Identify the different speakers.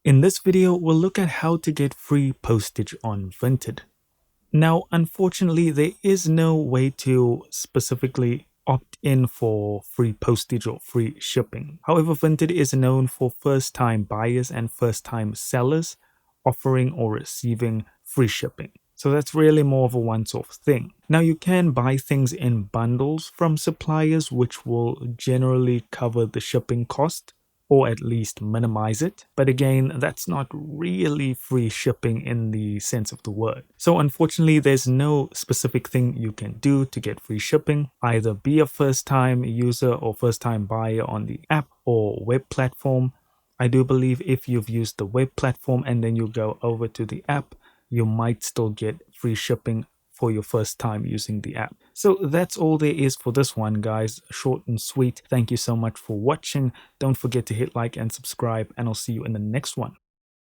Speaker 1: In this video, we'll look at how to get free postage on Vinted. Now, unfortunately, there is no way to specifically opt in for free postage or free shipping. However, Vinted is known for first-time buyers and first-time sellers offering or receiving free shipping. So that's really more of a once-off thing. Now, you can buy things in bundles from suppliers, which will generally cover the shipping cost, or at least minimize it. But again, that's not really free shipping in the sense of the word. So unfortunately, there's no specific thing you can do to get free shipping. Either be a first-time user or first-time buyer on the app or web platform. I do believe if you've used the web platform and then you go over to the app, you might still get free shipping for your first time using the app. So that's all there is for this one, guys. Short and sweet. Thank you so much for watching. Don't forget to hit like and subscribe, and I'll see you in the next one.